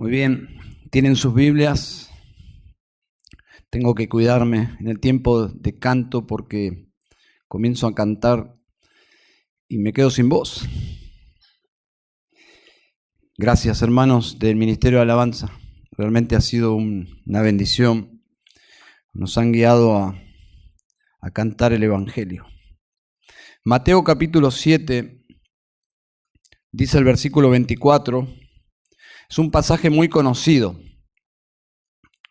Muy bien, tienen sus Biblias. Tengo que cuidarme en el tiempo de canto porque comienzo a cantar y me quedo sin voz. Gracias, hermanos del Ministerio de Alabanza. Realmente ha sido una bendición. Nos han guiado a cantar el Evangelio. Mateo capítulo 7, dice el versículo 24. Es un pasaje muy conocido.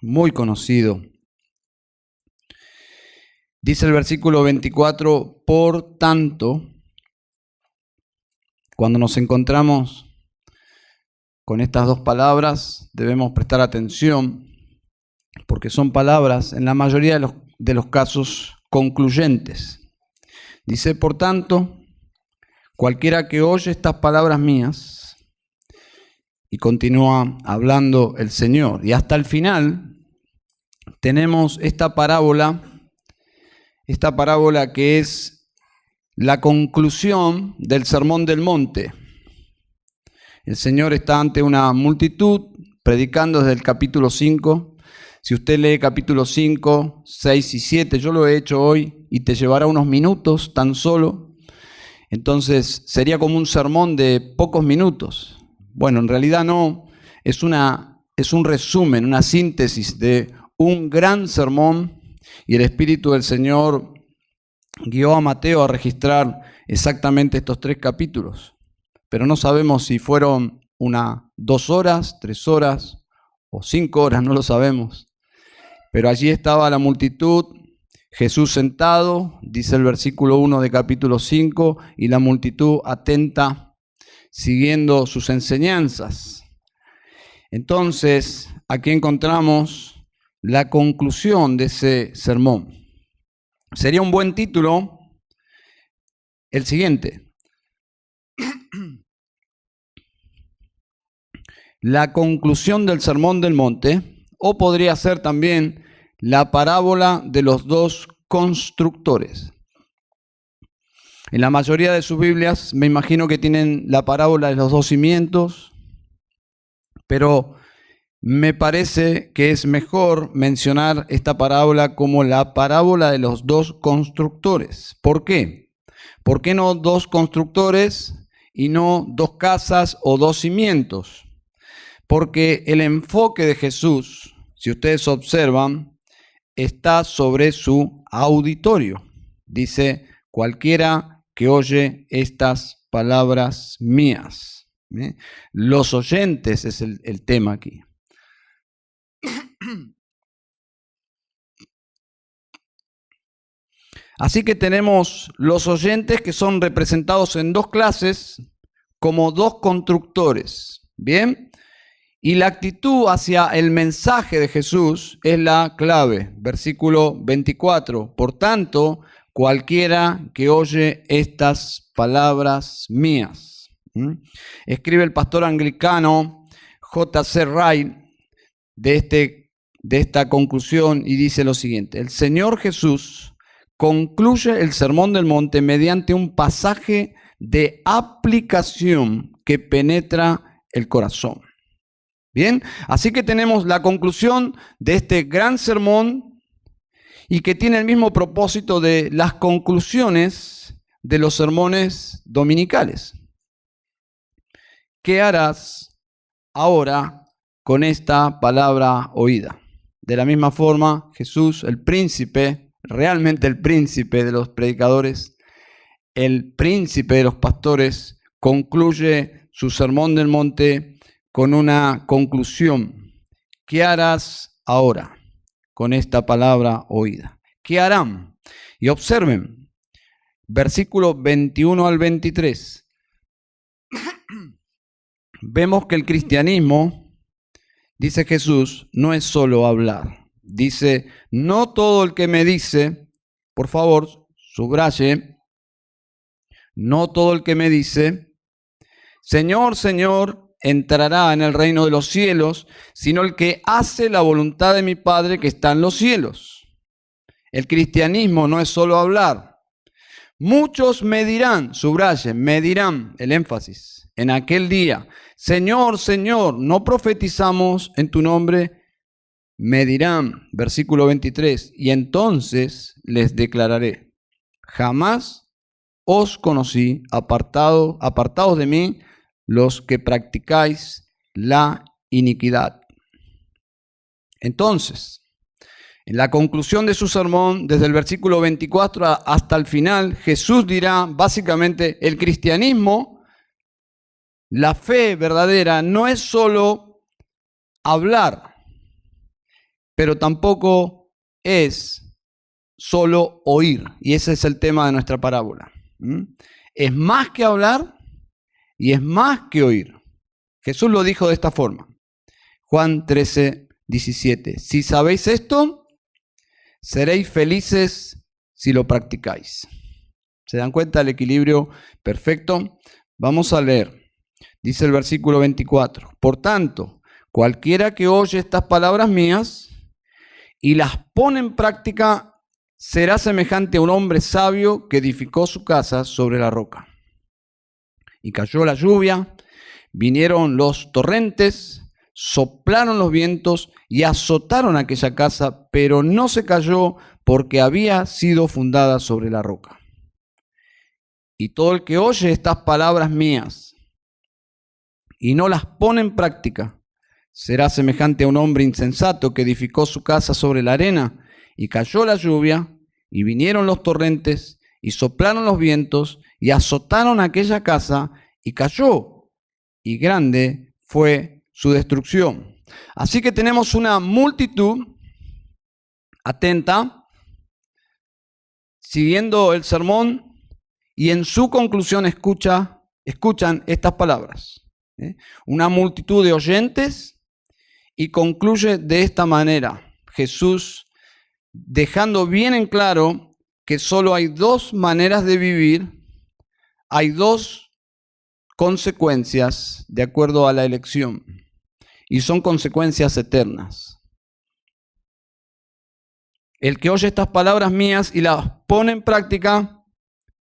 Muy conocido. Dice el versículo 24, por tanto, cuando nos encontramos con estas dos palabras, debemos prestar atención, porque son palabras, en la mayoría de los casos, concluyentes. Dice, por tanto, cualquiera que oye estas palabras mías, y continúa hablando el Señor, y hasta el final tenemos esta parábola que es la conclusión del Sermón del Monte. El Señor está ante una multitud predicando desde el capítulo 5. Si usted lee capítulo 5, 6 y 7, yo lo he hecho hoy y te llevará unos minutos tan solo. Entonces sería como un sermón de pocos minutos. Bueno, en realidad no, es un resumen, una síntesis de un gran sermón. Y el Espíritu del Señor guió a Mateo a registrar exactamente estos 3 capítulos. Pero no sabemos si fueron 2 horas, 3 horas o 5 horas, no lo sabemos. Pero allí estaba la multitud, Jesús sentado, dice el versículo 1 de capítulo 5, y la multitud atenta, siguiendo sus enseñanzas. Entonces, aquí encontramos la conclusión de ese sermón. Sería un buen título el siguiente. La conclusión del Sermón del Monte, o podría ser también la parábola de los 2 constructores. En la mayoría de sus Biblias me imagino que tienen la parábola de los 2 cimientos, pero me parece que es mejor mencionar esta parábola como la parábola de los 2 constructores. ¿Por qué? ¿Por qué no 2 constructores y no 2 casas o 2 cimientos? Porque el enfoque de Jesús, si ustedes observan, está sobre su auditorio. Dice, cualquiera que oye estas palabras mías. Los oyentes es el tema aquí. Así que tenemos los oyentes que son representados en 2 clases como 2 constructores, ¿bien? Y la actitud hacia el mensaje de Jesús es la clave, versículo 24. Por tanto, cualquiera que oye estas palabras mías. Escribe el pastor anglicano J.C. Wright de esta conclusión y dice lo siguiente: el Señor Jesús concluye el Sermón del Monte mediante un pasaje de aplicación que penetra el corazón. Bien, así que tenemos la conclusión de este gran sermón y que tiene el mismo propósito de las conclusiones de los sermones dominicales. ¿Qué harás ahora con esta palabra oída? De la misma forma, Jesús, el príncipe, realmente el príncipe de los predicadores, el príncipe de los pastores, concluye su Sermón del Monte con una conclusión. ¿Qué harás ahora con esta palabra oída? ¿Qué harán? Y observen, versículos 21 al 23. Vemos que el cristianismo, dice Jesús, no es solo hablar. Dice, no todo el que me dice, por favor, subraye, no todo el que me dice, Señor, Señor, entrará en el reino de los cielos, sino el que hace la voluntad de mi Padre que está en los cielos. El cristianismo no es solo hablar. Muchos me dirán, subrayen, me dirán, el énfasis, en aquel día, Señor, Señor, ¿no profetizamos en tu nombre? Me dirán, versículo 23, y entonces les declararé, jamás os conocí, apartados de mí, los que practicáis la iniquidad. Entonces, en la conclusión de su sermón, desde el versículo 24 hasta el final, Jesús dirá básicamente, el cristianismo, la fe verdadera, no es solo hablar, pero tampoco es solo oír. Y ese es el tema de nuestra parábola. Es más que hablar y es más que oír. Jesús lo dijo de esta forma. Juan 13, 17. Si sabéis esto, seréis felices si lo practicáis. ¿Se dan cuenta del equilibrio perfecto? Vamos a leer. Dice el versículo 24. Por tanto, cualquiera que oye estas palabras mías y las pone en práctica, será semejante a un hombre sabio que edificó su casa sobre la roca. Y cayó la lluvia, vinieron los torrentes, soplaron los vientos y azotaron aquella casa, pero no se cayó porque había sido fundada sobre la roca. Y todo el que oye estas palabras mías y no las pone en práctica, será semejante a un hombre insensato que edificó su casa sobre la arena, y cayó la lluvia, y vinieron los torrentes, y soplaron los vientos, y azotaron aquella casa, y cayó, y grande fue su destrucción. Así que tenemos una multitud atenta, siguiendo el sermón, y en su conclusión escuchan estas palabras. Una multitud de oyentes, y concluye de esta manera. Jesús dejando bien en claro que solo hay dos maneras de vivir, hay dos consecuencias de acuerdo a la elección, y son consecuencias eternas. El que oye estas palabras mías y las pone en práctica,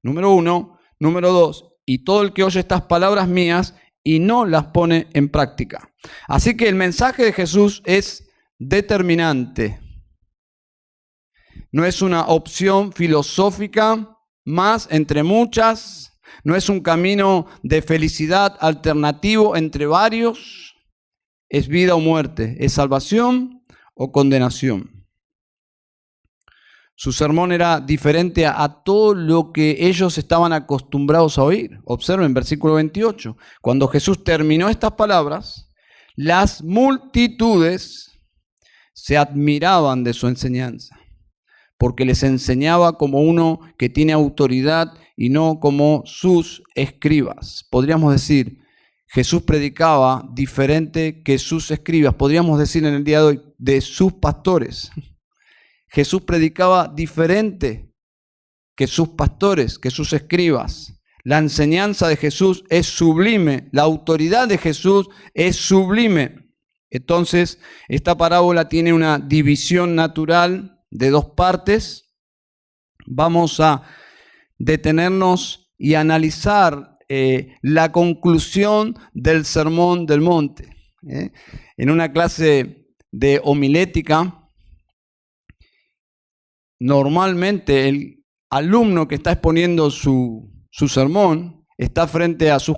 número uno. Número dos, y todo el que oye estas palabras mías y no las pone en práctica. Así que el mensaje de Jesús es determinante. No es una opción filosófica más entre muchas, no es un camino de felicidad alternativo entre varios, es vida o muerte, es salvación o condenación. Su sermón era diferente a todo lo que ellos estaban acostumbrados a oír. Observen, versículo 28. Cuando Jesús terminó estas palabras, las multitudes se admiraban de su enseñanza, porque les enseñaba como uno que tiene autoridad y no como sus escribas. Podríamos decir, Jesús predicaba diferente que sus escribas. Podríamos decir en el día de hoy, de sus pastores. Jesús predicaba diferente que sus pastores, que sus escribas. La enseñanza de Jesús es sublime, la autoridad de Jesús es sublime. Entonces, esta parábola tiene una división natural de dos partes. Vamos a detenernos y analizar la conclusión del Sermón del Monte. En una clase de homilética, normalmente el alumno que está exponiendo su sermón está frente a sus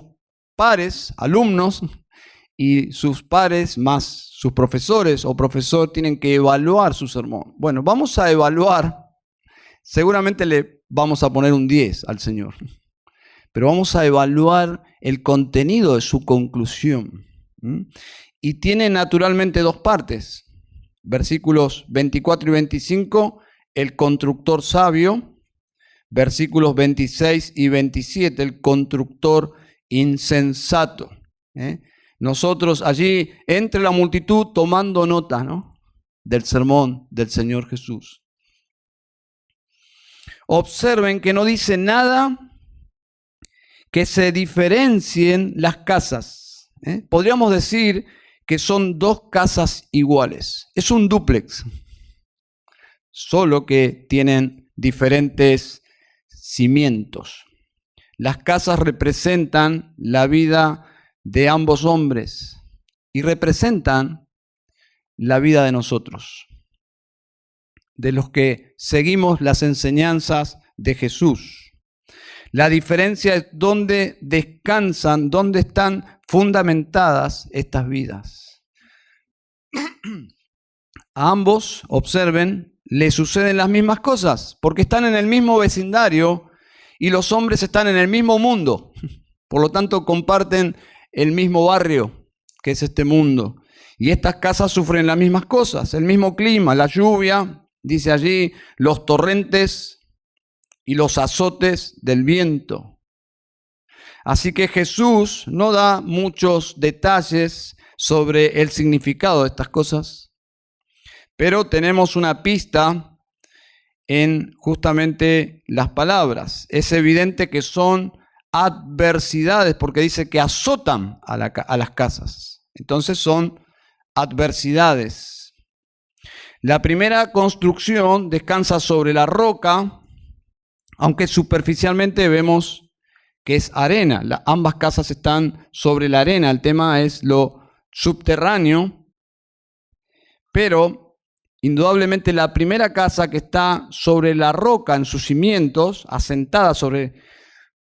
pares, alumnos, y sus pares más sus profesores o profesor tienen que evaluar su sermón. Bueno, vamos a evaluar, seguramente le vamos a poner un 10 al Señor, pero vamos a evaluar el contenido de su conclusión. Y tiene naturalmente dos partes, versículos 24 y 25, el constructor sabio, versículos 26 y 27, el constructor insensato. Nosotros allí, entre la multitud, tomando nota, ¿no?, del sermón del Señor Jesús. Observen que no dice nada que se diferencien las casas. Podríamos decir que son dos casas iguales. Es un dúplex, solo que tienen diferentes cimientos. Las casas representan la vida de ambos hombres y representan la vida de nosotros, de los que seguimos las enseñanzas de Jesús. La diferencia es dónde descansan, dónde están fundamentadas estas vidas. A ambos, observen, les suceden las mismas cosas, porque están en el mismo vecindario y los hombres están en el mismo mundo. Por lo tanto, comparten el mismo barrio, que es este mundo. Y estas casas sufren las mismas cosas, el mismo clima, la lluvia, dice allí, los torrentes y los azotes del viento. Así que Jesús no da muchos detalles sobre el significado de estas cosas, pero tenemos una pista en justamente las palabras. Es evidente que son adversidades, porque dice que azotan a las casas. Entonces son adversidades. La primera construcción descansa sobre la roca, aunque superficialmente vemos que es arena. Ambas casas están sobre la arena. El tema es lo subterráneo, pero indudablemente la primera casa, que está sobre la roca en sus cimientos, asentada sobre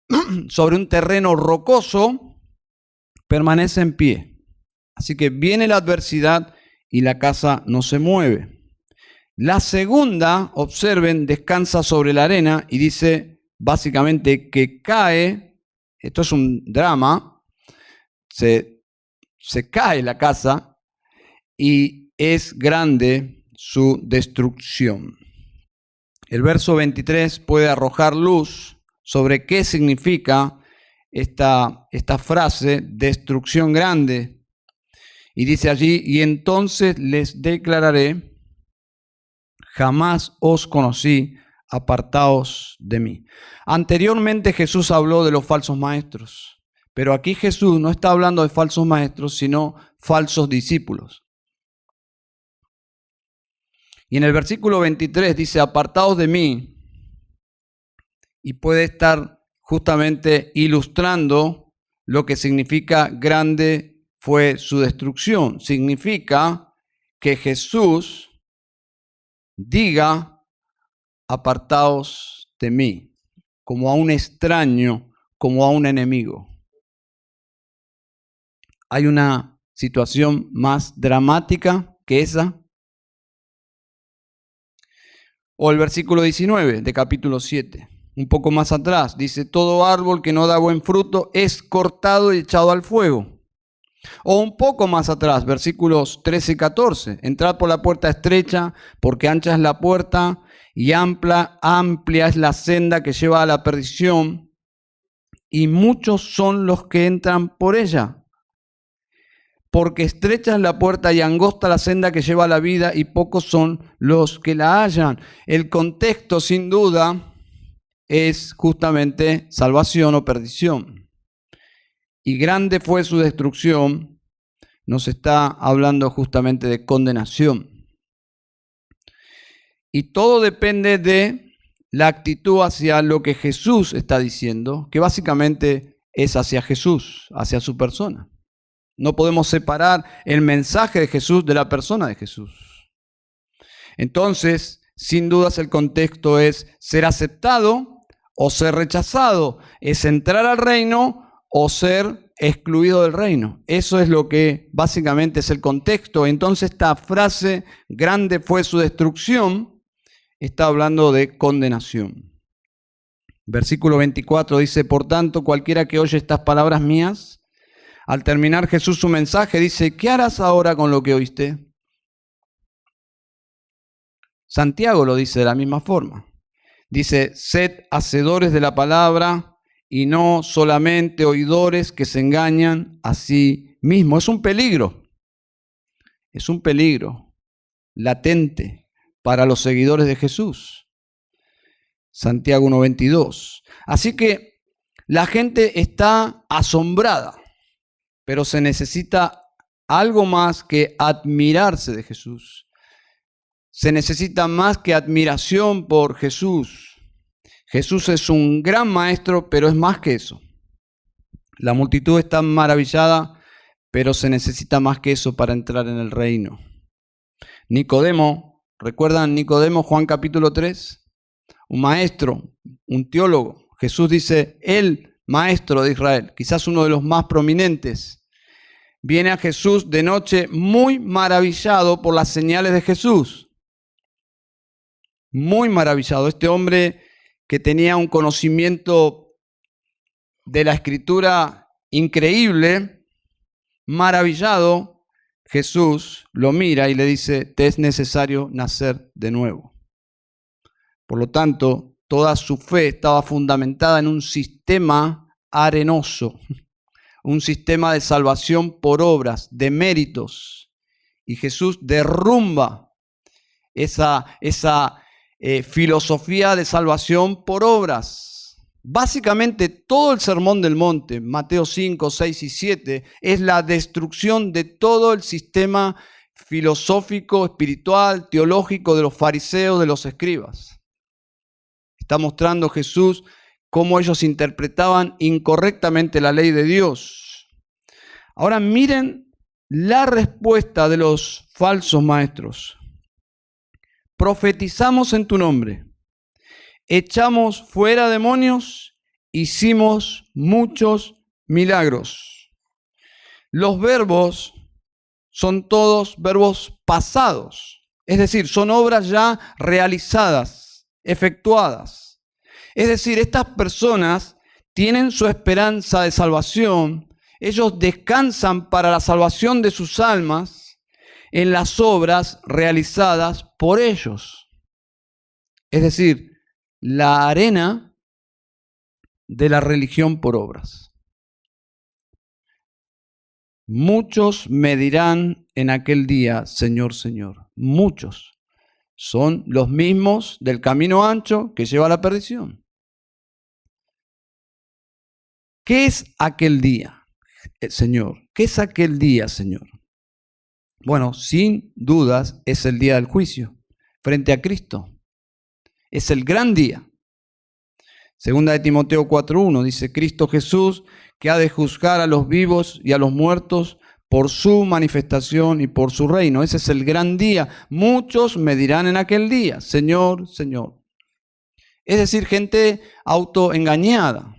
un terreno rocoso, permanece en pie. Así que viene la adversidad y la casa no se mueve. La segunda, observen, descansa sobre la arena y dice básicamente que cae. Esto es un drama. Se cae la casa y es grande su destrucción. El verso 23 puede arrojar luz sobre qué significa esta frase, destrucción grande. Y dice allí, y entonces les declararé, jamás os conocí, apartaos de mí. Anteriormente Jesús habló de los falsos maestros, pero aquí Jesús no está hablando de falsos maestros, sino falsos discípulos. Y en el versículo 23 dice, apartaos de mí, y puede estar justamente ilustrando lo que significa grande fue su destrucción. Significa que Jesús diga, apartaos de mí, como a un extraño, como a un enemigo. ¿Hay una situación más dramática que esa? O el versículo 19 de capítulo 7, un poco más atrás, dice, todo árbol que no da buen fruto es cortado y echado al fuego. O un poco más atrás, versículos 13 y 14, entrad por la puerta estrecha, porque ancha es la puerta y amplia es la senda que lleva a la perdición, y muchos son los que entran por ella. Porque estrecha es la puerta y angosta la senda que lleva a la vida, y pocos son los que la hallan. El contexto, sin duda, es justamente salvación o perdición. Y grande fue su destrucción, nos está hablando justamente de condenación. Y todo depende de la actitud hacia lo que Jesús está diciendo, que básicamente es hacia Jesús, hacia su persona. No podemos separar el mensaje de Jesús de la persona de Jesús. Entonces, sin dudas el contexto es ser aceptado o ser rechazado, es entrar al reino o ser excluido del reino. Eso es lo que básicamente es el contexto. Entonces esta frase, grande fue su destrucción, está hablando de condenación. Versículo 24 dice, por tanto, cualquiera que oye estas palabras mías, al terminar Jesús su mensaje, dice, ¿qué harás ahora con lo que oíste? Santiago lo dice de la misma forma. Dice, sed hacedores de la palabra y no solamente oidores que se engañan a sí mismos. Es un peligro latente para los seguidores de Jesús. Santiago 1:22. Así que la gente está asombrada, pero se necesita algo más que admirarse de Jesús. Se necesita más que admiración por Jesús. Jesús es un gran maestro, pero es más que eso. La multitud está maravillada, pero se necesita más que eso para entrar en el reino. Nicodemo, ¿recuerdan Nicodemo, Juan capítulo 3? Un maestro, un teólogo. Jesús dice, el maestro de Israel, quizás uno de los más prominentes. Viene a Jesús de noche muy maravillado por las señales de Jesús. Muy maravillado. Este hombre que tenía un conocimiento de la Escritura increíble, maravillado, Jesús lo mira y le dice, te es necesario nacer de nuevo. Por lo tanto, toda su fe estaba fundamentada en un sistema arenoso, un sistema de salvación por obras, de méritos. Y Jesús derrumba esa filosofía de salvación por obras. Básicamente todo el Sermón del Monte, Mateo 5, 6 y 7, es la destrucción de todo el sistema filosófico, espiritual, teológico de los fariseos, de los escribas. Está mostrando Jesús cómo ellos interpretaban incorrectamente la ley de Dios. Ahora miren la respuesta de los falsos maestros. Profetizamos en tu nombre, echamos fuera demonios, hicimos muchos milagros. Los verbos son todos verbos pasados, es decir, son obras ya realizadas, efectuadas. Es decir, estas personas tienen su esperanza de salvación, ellos descansan para la salvación de sus almas en las obras realizadas por ellos. Es decir, la arena de la religión por obras. Muchos me dirán en aquel día, Señor, Señor. Muchos son los mismos del camino ancho que lleva a la perdición. ¿Qué es aquel día, Señor? ¿Qué es aquel día, Señor? Bueno, sin dudas es el día del juicio frente a Cristo. Es el gran día. Segunda de Timoteo 4:1 dice, Cristo Jesús, que ha de juzgar a los vivos y a los muertos por su manifestación y por su reino. Ese es el gran día. Muchos me dirán en aquel día, Señor, Señor. Es decir, gente autoengañada.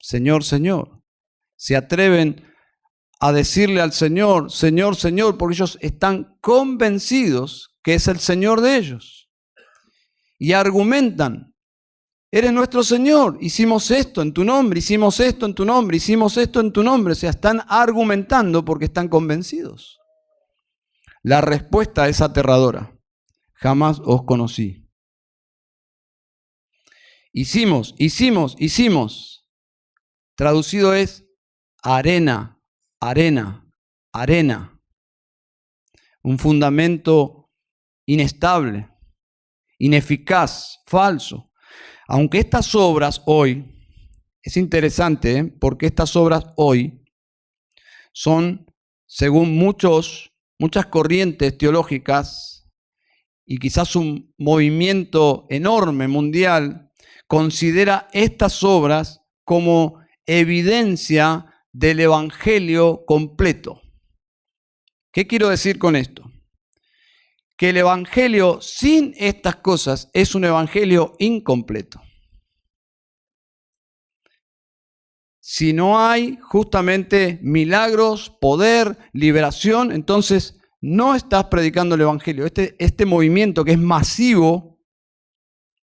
Señor, Señor. Se atreven a decirle al Señor, Señor, Señor, porque ellos están convencidos que es el Señor de ellos. Y argumentan, eres nuestro Señor, hicimos esto en tu nombre, hicimos esto en tu nombre, hicimos esto en tu nombre. O sea, están argumentando porque están convencidos. La respuesta es aterradora. Jamás os conocí. Hicimos. Traducido es arena, arena, arena. Un fundamento inestable, ineficaz, falso. Aunque estas obras hoy, es interesante, porque estas obras hoy son, según muchas corrientes teológicas y quizás un movimiento enorme mundial, considera estas obras como evidencia del evangelio completo. ¿Qué quiero decir con esto? Que el evangelio sin estas cosas es un evangelio incompleto. Si no hay justamente milagros, poder, liberación, entonces no estás predicando el evangelio. Este movimiento que es masivo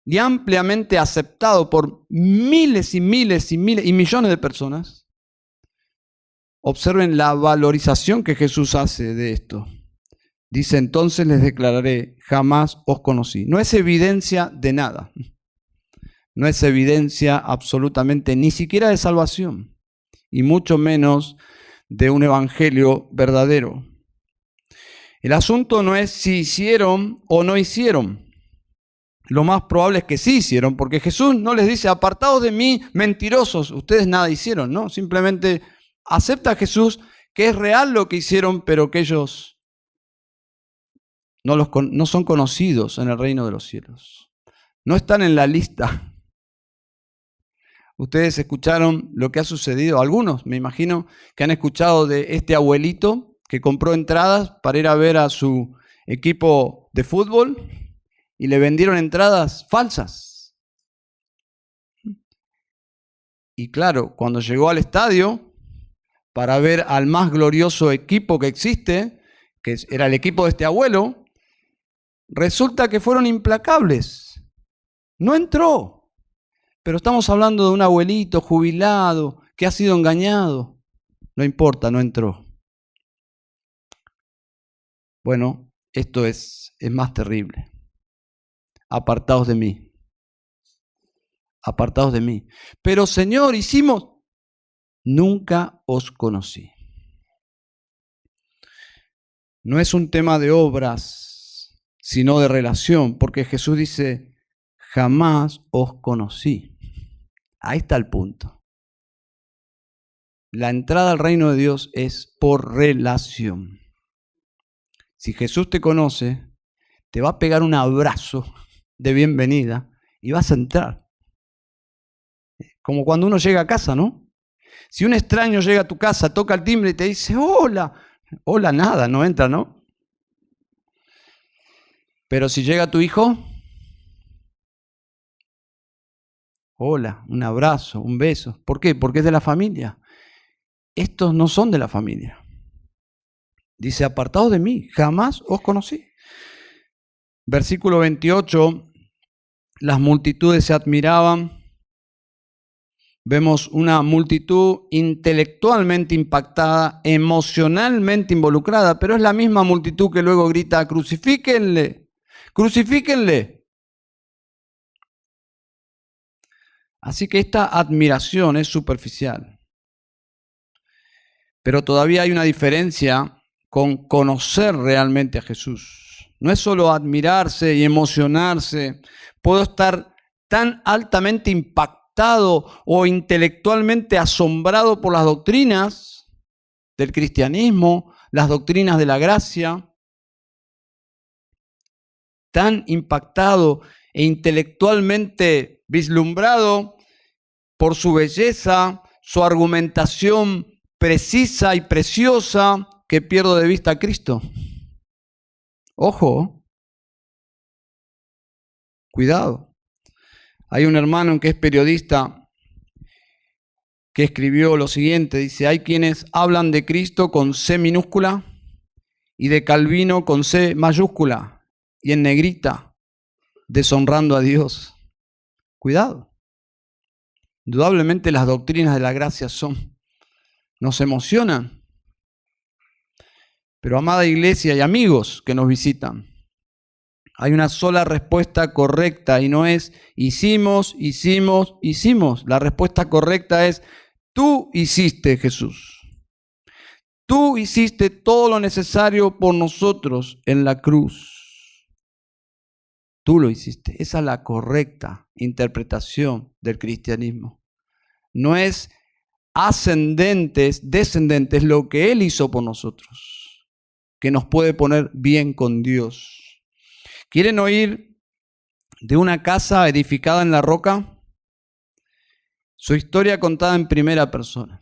y ampliamente aceptado por miles y miles y miles y millones de personas, observen la valorización que Jesús hace de esto. Dice, entonces les declararé, jamás os conocí. No es evidencia de nada. No es evidencia absolutamente, ni siquiera de salvación, y mucho menos de un evangelio verdadero. El asunto no es si hicieron o no hicieron. Lo más probable es que sí hicieron, porque Jesús no les dice, apartaos de mí, mentirosos, ustedes nada hicieron, ¿no? Simplemente acepta a Jesús que es real lo que hicieron, pero que ellos no son conocidos en el reino de los cielos. no están en la lista. Ustedes escucharon lo que ha sucedido, algunos me imagino que han escuchado de este abuelito que compró entradas para ir a ver a su equipo de fútbol y le vendieron entradas falsas. Y claro, cuando llegó al estadio para ver al más glorioso equipo que existe, que era el equipo de este abuelo, resulta que fueron implacables. No entró. Pero estamos hablando de un abuelito jubilado que ha sido engañado. No importa, no entró. Bueno, esto es más terrible. Apartaos de mí. Apartaos de mí. Pero Señor, hicimos. Nunca os conocí. No es un tema de obras, sino de relación, porque Jesús dice, jamás os conocí. Ahí está el punto. La entrada al reino de Dios es por relación. Si Jesús te conoce, te va a pegar un abrazo de bienvenida y vas a entrar. Como cuando uno llega a casa, ¿no? Si un extraño llega a tu casa, toca el timbre y te dice, hola. Hola, nada, no entra, ¿no? Pero si llega tu hijo, hola, un abrazo, un beso. ¿Por qué? Porque es de la familia. Estos no son de la familia. Dice, apartaos de mí, jamás os conocí. Versículo 28, las multitudes se admiraban. Vemos una multitud intelectualmente impactada, emocionalmente involucrada, pero es la misma multitud que luego grita, crucifíquenle, crucifíquenle. Así que esta admiración es superficial. Pero todavía hay una diferencia con conocer realmente a Jesús. No es solo admirarse y emocionarse. Puedo estar tan altamente impactado o intelectualmente asombrado por las doctrinas del cristianismo, las doctrinas de la gracia, tan impactado e intelectualmente vislumbrado por su belleza, su argumentación precisa y preciosa, que pierdo de vista a Cristo. Ojo, cuidado. Hay un hermano que es periodista que escribió lo siguiente, dice, hay quienes hablan de Cristo con C minúscula y de Calvino con C mayúscula y en negrita, deshonrando a Dios. Cuidado. Indudablemente las doctrinas de la gracia nos emocionan. Pero amada iglesia y amigos que nos visitan, hay una sola respuesta correcta y no es hicimos. La respuesta correcta es tú hiciste, Jesús. Tú hiciste todo lo necesario por nosotros en la cruz. Tú lo hiciste. Esa es la correcta interpretación del cristianismo. No es ascendentes, descendentes, lo que Él hizo por nosotros, que nos puede poner bien con Dios. ¿Quieren oír de una casa edificada en la roca? Su historia contada en primera persona.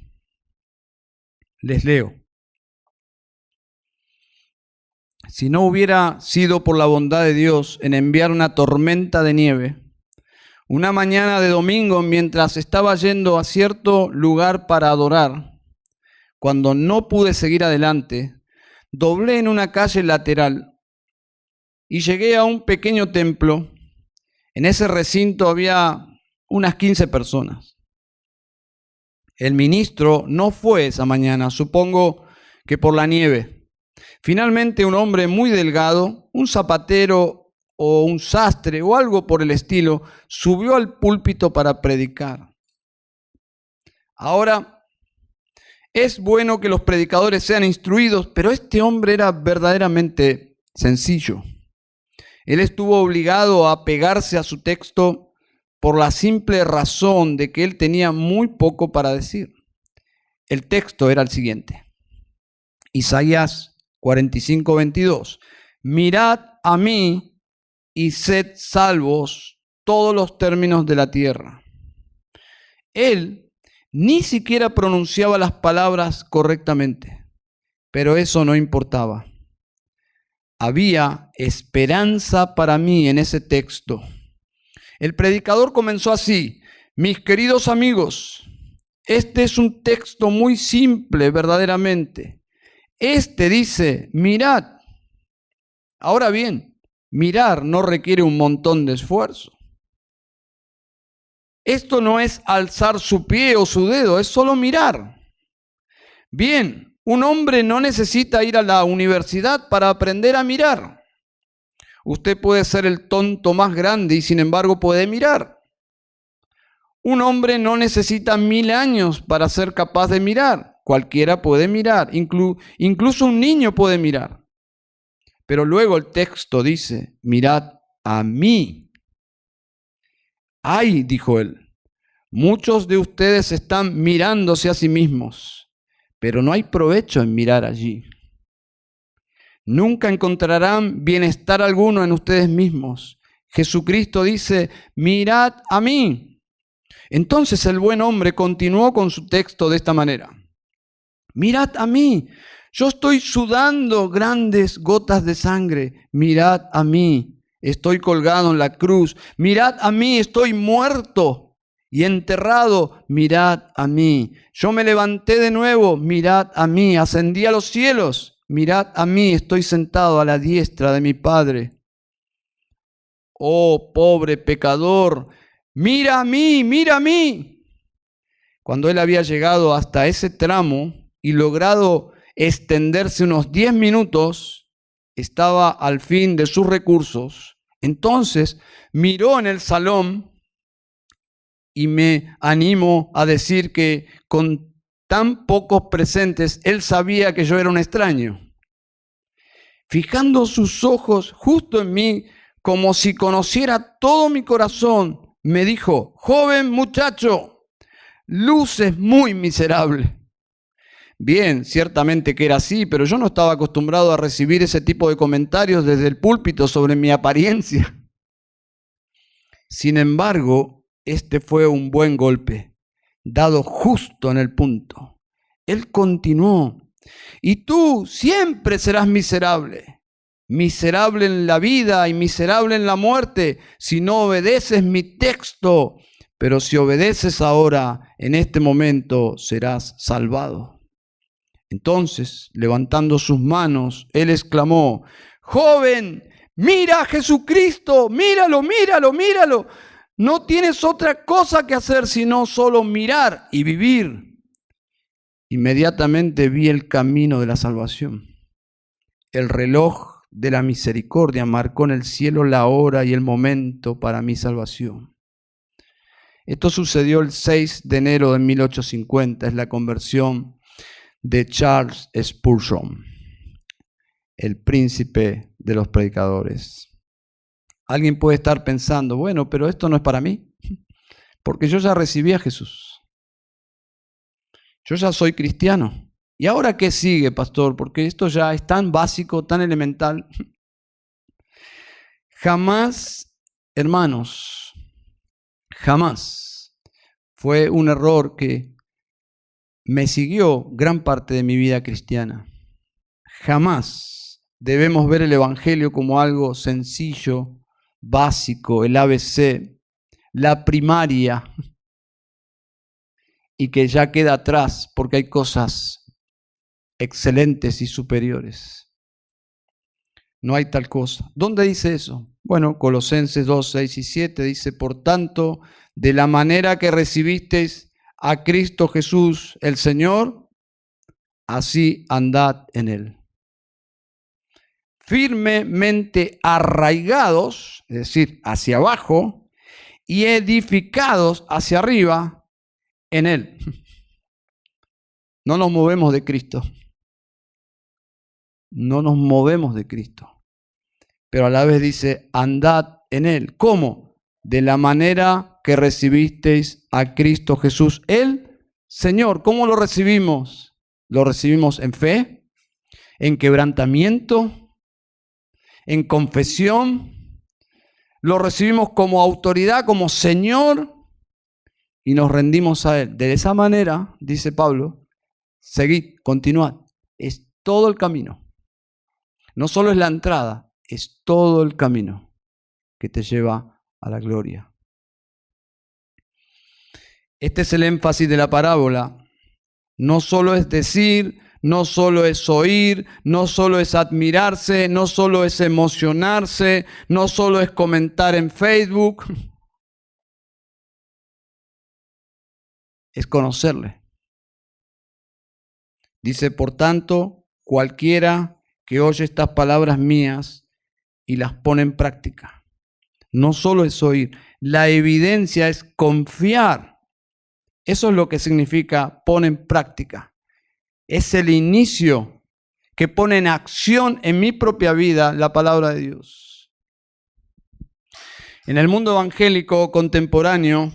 Les leo. Si no hubiera sido por la bondad de Dios en enviar una tormenta de nieve, una mañana de domingo mientras estaba yendo a cierto lugar para adorar, cuando no pude seguir adelante, doblé en una calle lateral y llegué a un pequeño templo. En ese recinto había unas 15 personas. El ministro no fue esa mañana, supongo que por la nieve. Finalmente un hombre muy delgado, un zapatero o un sastre o algo por el estilo, subió al púlpito para predicar. Ahora, es bueno que los predicadores sean instruidos, pero este hombre era verdaderamente sencillo. Él estuvo obligado a pegarse a su texto por la simple razón de que él tenía muy poco para decir. El texto era el siguiente. Isaías 45:22. Mirad a mí y sed salvos todos los términos de la tierra. Él ni siquiera pronunciaba las palabras correctamente, pero eso no importaba. Había esperanza para mí en ese texto. El predicador comenzó así: mis queridos amigos, este es un texto muy simple verdaderamente. Este dice, mirad. Ahora bien, mirar no requiere un montón de esfuerzo. Esto no es alzar su pie o su dedo, es solo mirar. Bien, un hombre no necesita ir a la universidad para aprender a mirar. Usted puede ser el tonto más grande y sin embargo puede mirar. Un hombre no necesita 1000 años para ser capaz de mirar. Cualquiera puede mirar, incluso un niño puede mirar. Pero luego el texto dice, mirad a mí. Ay, dijo él, muchos de ustedes están mirándose a sí mismos, pero no hay provecho en mirar allí. Nunca encontrarán bienestar alguno en ustedes mismos. Jesucristo dice, mirad a mí. Entonces el buen hombre continuó con su texto de esta manera. Mirad a mí, yo estoy sudando grandes gotas de sangre. Mirad a mí, estoy colgado en la cruz. Mirad a mí, estoy muerto y enterrado. Mirad a mí, yo me levanté de nuevo. Mirad a mí, ascendí a los cielos. Mirad a mí, estoy sentado a la diestra de mi Padre. Oh, pobre pecador, mira a mí, mira a mí. Cuando él había llegado hasta ese tramo y logrado extenderse unos 10 minutos, estaba al fin de sus recursos. Entonces miró en el salón y me animo a decir que con tan pocos presentes, él sabía que yo era un extraño. Fijando sus ojos justo en mí, como si conociera todo mi corazón, me dijo, joven muchacho, luces muy miserable. Bien, ciertamente que era así, pero yo no estaba acostumbrado a recibir ese tipo de comentarios desde el púlpito sobre mi apariencia. Sin embargo, este fue un buen golpe, dado justo en el punto. Él continuó, y tú siempre serás miserable. Miserable en la vida y miserable en la muerte, si no obedeces mi texto. Pero si obedeces ahora, en este momento, serás salvado. Entonces, levantando sus manos, él exclamó, joven, mira a Jesucristo, míralo, míralo, míralo. No tienes otra cosa que hacer sino solo mirar y vivir. Inmediatamente vi el camino de la salvación. El reloj de la misericordia marcó en el cielo la hora y el momento para mi salvación. Esto sucedió el 6 de enero de 1850, es la conversión de Charles Spurgeon, el príncipe de los predicadores. Alguien puede estar pensando, bueno, pero esto no es para mí, porque yo ya recibí a Jesús. Yo ya soy cristiano. ¿Y ahora qué sigue, pastor? Porque esto ya es tan básico, tan elemental. Jamás, hermanos, jamás fue un error que me siguió gran parte de mi vida cristiana. Jamás debemos ver el Evangelio como algo sencillo, básico, el ABC, la primaria, y que ya queda atrás porque hay cosas excelentes y superiores. No hay tal cosa. ¿Dónde dice eso? Bueno, Colosenses 2, 6 y 7 dice, por tanto, de la manera que recibisteis a Cristo Jesús el Señor, así andad en él. Firmemente arraigados, es decir, hacia abajo, y edificados hacia arriba en él. No nos movemos de Cristo. No nos movemos de Cristo. Pero a la vez dice, andad en él. ¿Cómo? De la manera que recibisteis a Cristo Jesús, el Señor. ¿Cómo lo recibimos? Lo recibimos en fe, en quebrantamiento, en confesión, lo recibimos como autoridad, como Señor, y nos rendimos a Él. De esa manera, dice Pablo, seguid, continuad. Es todo el camino. No solo es la entrada, es todo el camino que te lleva a la gloria. Este es el énfasis de la parábola. No solo es decir, no solo es oír, no solo es admirarse, no solo es emocionarse, no solo es comentar en Facebook. Es conocerle. Dice, por tanto, cualquiera que oye estas palabras mías y las pone en práctica. No solo es oír, la evidencia es confiar. Eso es lo que significa pone en práctica. Es el inicio que pone en acción en mi propia vida la palabra de Dios. En el mundo evangélico contemporáneo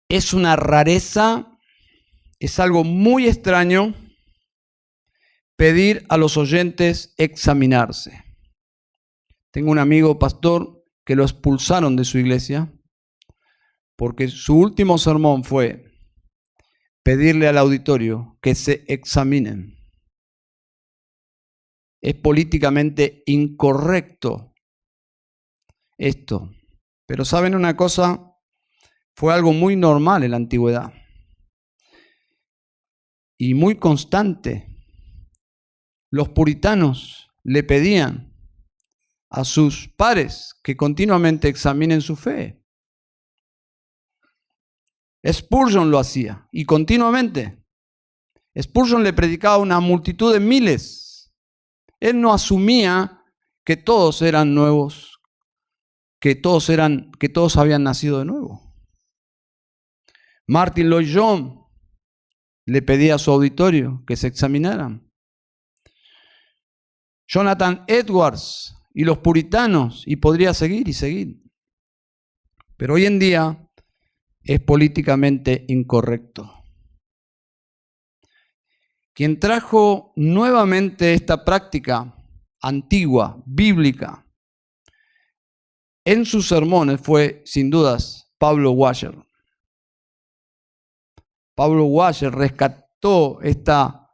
es una rareza, es algo muy extraño pedir a los oyentes examinarse. Tengo un amigo pastor que lo expulsaron de su iglesia porque su último sermón fue pedirle al auditorio que se examinen. Es políticamente incorrecto esto. Pero ¿saben una cosa? Fue algo muy normal en la antigüedad y muy constante. Los puritanos le pedían a sus pares que continuamente examinen su fe. Spurgeon lo hacía y continuamente. Spurgeon le predicaba a una multitud de miles. Él no asumía que todos eran nuevos, que todos habían nacido de nuevo. Martin Lloyd-Jones le pedía a su auditorio que se examinaran. Jonathan Edwards y los puritanos, y podría seguir y seguir. Pero hoy en día es políticamente incorrecto. Quien trajo nuevamente esta práctica antigua, bíblica, en sus sermones fue, sin dudas, Pablo Washer. Pablo Washer rescató esta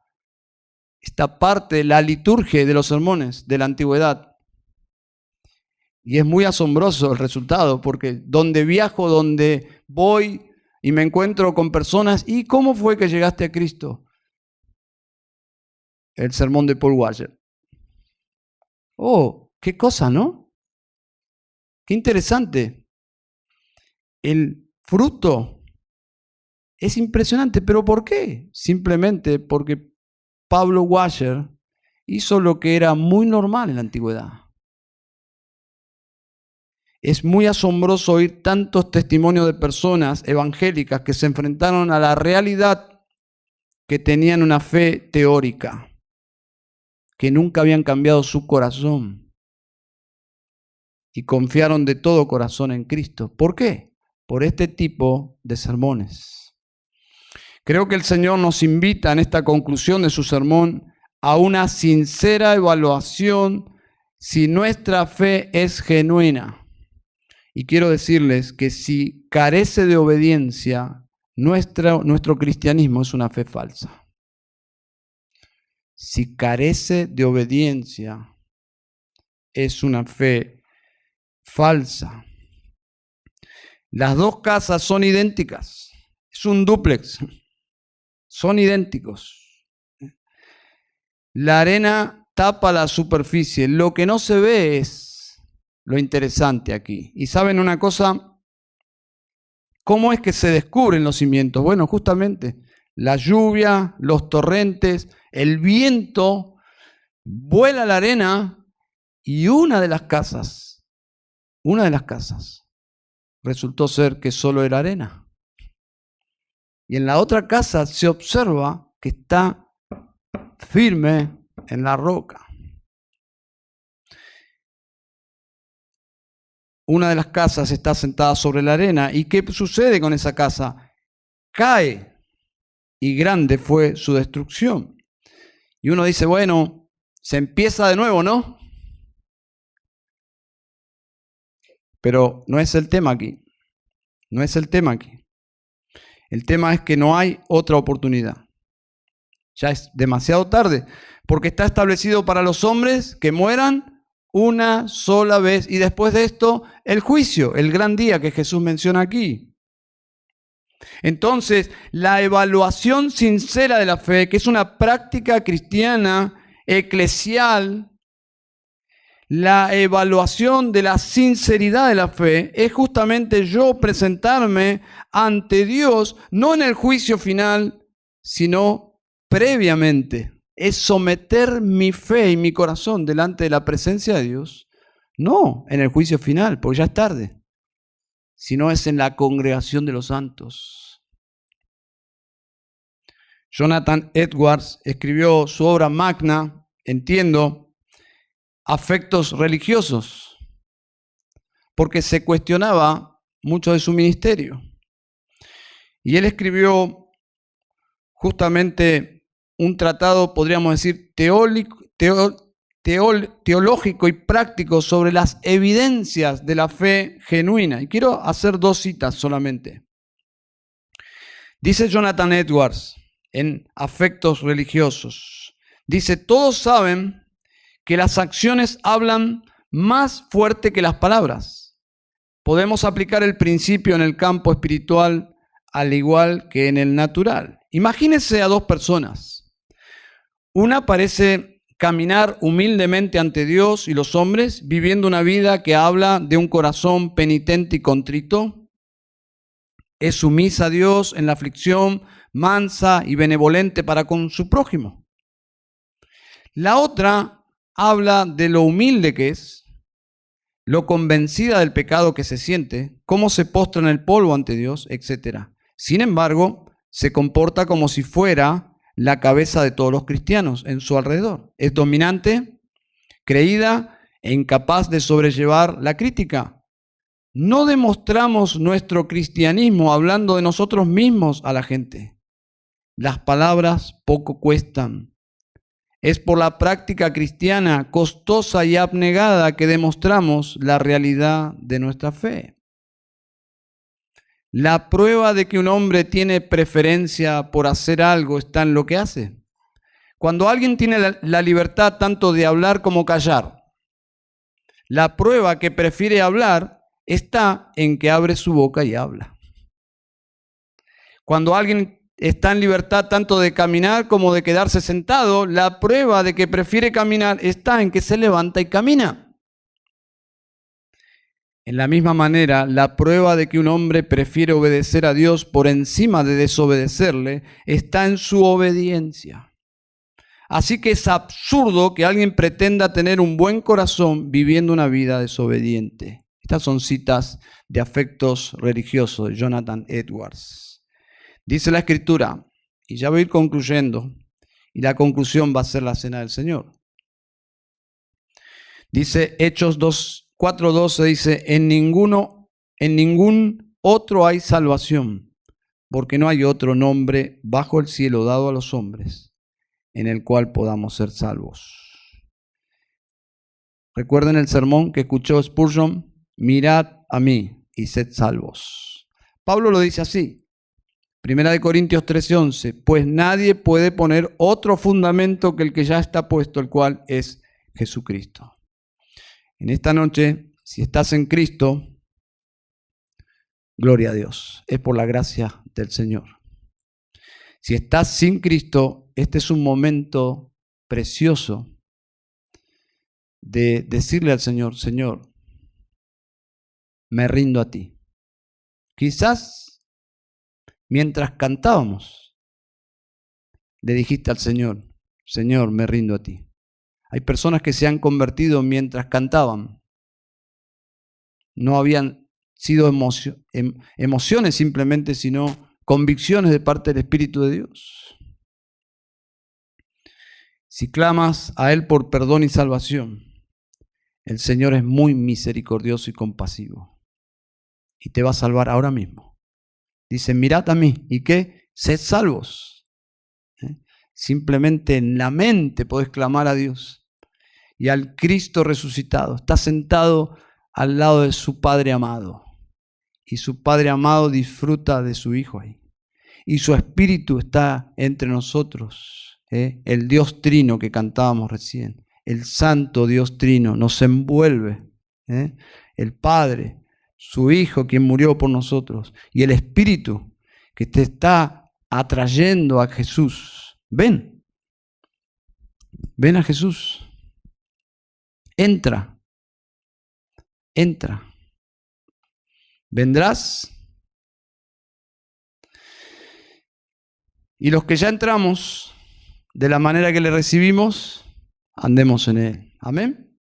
parte de la liturgia de los sermones de la antigüedad. Y es muy asombroso el resultado, porque donde viajo, donde voy y me encuentro con personas, ¿y cómo fue que llegaste a Cristo? El sermón de Paul Washer. Oh, qué cosa, ¿no? Qué interesante. El fruto es impresionante, pero ¿por qué? Simplemente porque Pablo Washer hizo lo que era muy normal en la antigüedad. Es muy asombroso oír tantos testimonios de personas evangélicas que se enfrentaron a la realidad que tenían una fe teórica, que nunca habían cambiado su corazón y confiaron de todo corazón en Cristo. ¿Por qué? Por este tipo de sermones. Creo que el Señor nos invita en esta conclusión de su sermón a una sincera evaluación si nuestra fe es genuina. Y quiero decirles que si carece de obediencia, nuestro cristianismo es una fe falsa. Si carece de obediencia, es una fe falsa. Las dos casas son idénticas. Es un dúplex. Son idénticos. La arena tapa la superficie. Lo que no se ve es lo interesante aquí. ¿Y saben una cosa? ¿Cómo es que se descubren los cimientos? Bueno, justamente la lluvia, los torrentes, el viento, vuela la arena y una de las casas resultó ser que solo era arena. Y en la otra casa se observa que está firme en la roca. Una de las casas está sentada sobre la arena. ¿Y qué sucede con esa casa? Cae y grande fue su destrucción. Y uno dice, bueno, se empieza de nuevo, ¿no? Pero no es el tema aquí. No es el tema aquí. El tema es que no hay otra oportunidad. Ya es demasiado tarde, porque está establecido para los hombres que mueran una sola vez y después de esto el juicio, el gran día que Jesús menciona aquí. Entonces, la evaluación sincera de la fe, que es una práctica cristiana eclesial, la evaluación de la sinceridad de la fe es justamente yo presentarme ante Dios, no en el juicio final, sino previamente. Es someter mi fe y mi corazón delante de la presencia de Dios, no en el juicio final, porque ya es tarde, sino es en la congregación de los santos. Jonathan Edwards escribió su obra magna, Entiendo, Afectos religiosos, porque se cuestionaba mucho de su ministerio. Y él escribió justamente un tratado, podríamos decir, teológico y práctico sobre las evidencias de la fe genuina. Y quiero hacer 2 citas solamente. Dice Jonathan Edwards en Afectos religiosos, dice, todos saben que las acciones hablan más fuerte que las palabras. Podemos aplicar el principio en el campo espiritual al igual que en el natural. Imagínense a 2 personas. Una parece caminar humildemente ante Dios y los hombres, viviendo una vida que habla de un corazón penitente y contrito. Es sumisa a Dios en la aflicción, mansa y benevolente para con su prójimo. La otra habla de lo humilde que es, lo convencida del pecado que se siente, cómo se postra en el polvo ante Dios, etc. Sin embargo, se comporta como si fuera la cabeza de todos los cristianos en su alrededor. Es dominante, creída e incapaz de sobrellevar la crítica. No demostramos nuestro cristianismo hablando de nosotros mismos a la gente. Las palabras poco cuestan. Es por la práctica cristiana costosa y abnegada que demostramos la realidad de nuestra fe. La prueba de que un hombre tiene preferencia por hacer algo está en lo que hace. Cuando alguien tiene la libertad tanto de hablar como callar, la prueba que prefiere hablar está en que abre su boca y habla. Cuando alguien está en libertad tanto de caminar como de quedarse sentado, la prueba de que prefiere caminar está en que se levanta y camina. En la misma manera, la prueba de que un hombre prefiere obedecer a Dios por encima de desobedecerle está en su obediencia. Así que es absurdo que alguien pretenda tener un buen corazón viviendo una vida desobediente. Estas son citas de Afectos religiosos de Jonathan Edwards. Dice la Escritura, y ya voy a ir concluyendo, y la conclusión va a ser la cena del Señor. Dice Hechos 4:12, dice, en ningún otro hay salvación, porque no hay otro nombre bajo el cielo dado a los hombres, en el cual podamos ser salvos. Recuerden el sermón que escuchó Spurgeon, mirad a mí y sed salvos. Pablo lo dice así. 1 Corintios 13:11, pues nadie puede poner otro fundamento que el que ya está puesto, el cual es Jesucristo. En esta noche, si estás en Cristo, gloria a Dios, es por la gracia del Señor. Si estás sin Cristo, este es un momento precioso de decirle al Señor, Señor, me rindo a ti. Quizás mientras cantábamos, le dijiste al Señor, Señor, me rindo a ti. Hay personas que se han convertido mientras cantaban. No habían sido emociones simplemente, sino convicciones de parte del Espíritu de Dios. Si clamas a Él por perdón y salvación, el Señor es muy misericordioso y compasivo y te va a salvar ahora mismo. Dice, mirad a mí, ¿y qué? Sed salvos. Simplemente en la mente podés clamar a Dios y al Cristo resucitado. Está sentado al lado de su Padre amado. Y su Padre amado disfruta de su Hijo ahí. Y su Espíritu está entre nosotros. El Dios Trino que cantábamos recién. El Santo Dios Trino nos envuelve. El Padre, su Hijo quien murió por nosotros. Y el Espíritu que te está atrayendo a Jesús. Ven. Ven a Jesús. Entra. Entra. ¿Vendrás? Y los que ya entramos, de la manera que le recibimos, andemos en Él. Amén.